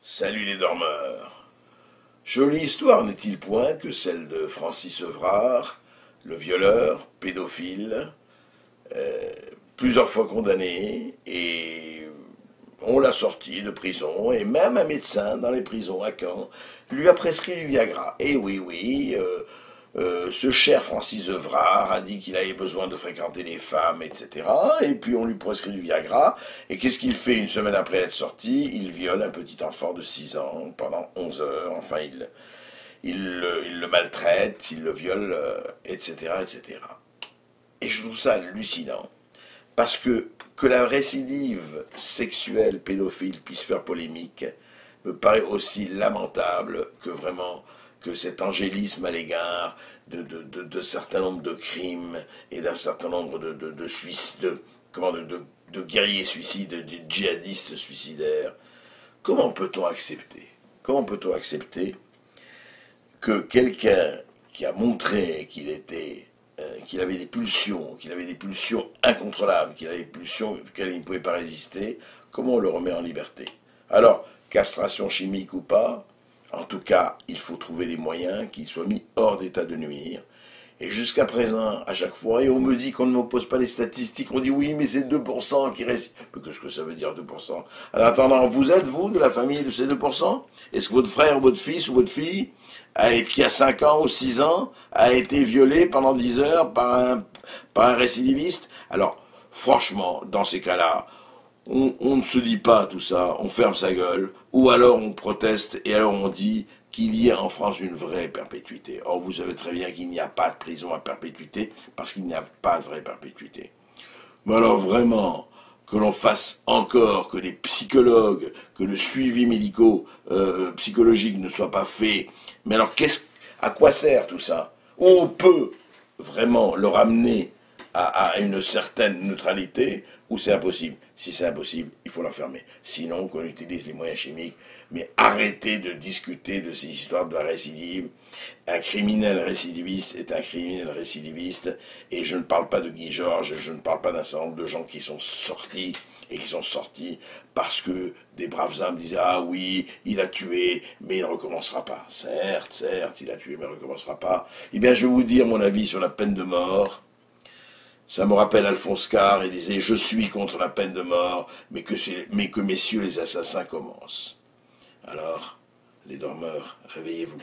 Salut les dormeurs. Jolie histoire, n'est-il point, que celle de Francis Evrard, le violeur, pédophile, euh, plusieurs fois condamné, et on l'a sorti de prison, et même un médecin dans les prisons à Caen lui a prescrit du Viagra. Et oui, oui, ce cher Francis Evrard a dit qu'il avait besoin de fréquenter les femmes, etc. Et puis on lui prescrit du Viagra. Et qu'est-ce qu'il fait une semaine après être sorti? Il viole un petit enfant de 6 ans pendant 11 heures. Enfin, il le maltraite, il le viole, etc., etc. Et je trouve ça hallucinant. Parce que la récidive sexuelle pédophile puisse faire polémique me paraît aussi lamentable que vraiment que cet angélisme à l'égard de certain nombre de crimes et d'un certain nombre de suicides, de guerriers suicides, de djihadistes suicidaires. Comment peut-on accepter Comment peut-on accepter que quelqu'un qui a montré qu'il avait des pulsions incontrôlables, qu'il avait des pulsions auxquelles il ne pouvait pas résister, comment on le remet en liberté? Alors, castration chimique ou pas, en tout cas, il faut trouver des moyens qu'il soit mis hors d'état de nuire. Et jusqu'à présent, à chaque fois, et on me dit qu'on ne m'oppose pas les statistiques, on dit oui, mais c'est 2% qui reste. Mais qu'est-ce que ça veut dire 2%? En attendant, vous êtes, vous, de la famille de ces 2%? Est-ce que votre frère, votre fils ou votre fille, qui a 5 ans ou 6 ans, a été violé pendant 10 heures par un récidiviste? Alors, franchement, dans ces cas-là, on ne se dit pas tout ça, on ferme sa gueule, ou alors on proteste et alors on dit qu'il y a en France une vraie perpétuité. Or, vous savez très bien qu'il n'y a pas de prison à perpétuité parce qu'il n'y a pas de vraie perpétuité. Mais alors vraiment, que l'on fasse encore que les psychologues, que le suivi psychologique ne soit pas fait, mais alors à quoi sert tout ça? On peut vraiment le ramener à une certaine neutralité ou c'est impossible? Si c'est impossible, il faut l'enfermer. Sinon, qu'on utilise les moyens chimiques, mais arrêtez de discuter de ces histoires de la récidive. Un criminel récidiviste est un criminel récidiviste, et je ne parle pas de Guy Georges, je ne parle pas d'un certain nombre de gens qui sont sortis, et qui sont sortis parce que des braves âmes disaient ah oui, il a tué, mais il ne recommencera pas. Certes, certes, il a tué, mais il ne recommencera pas. Eh bien, je vais vous dire mon avis sur la peine de mort. Ça me rappelle Alphonse Karr, il disait je suis contre la peine de mort, mais que messieurs les assassins commencent. Alors, les dormeurs, réveillez-vous.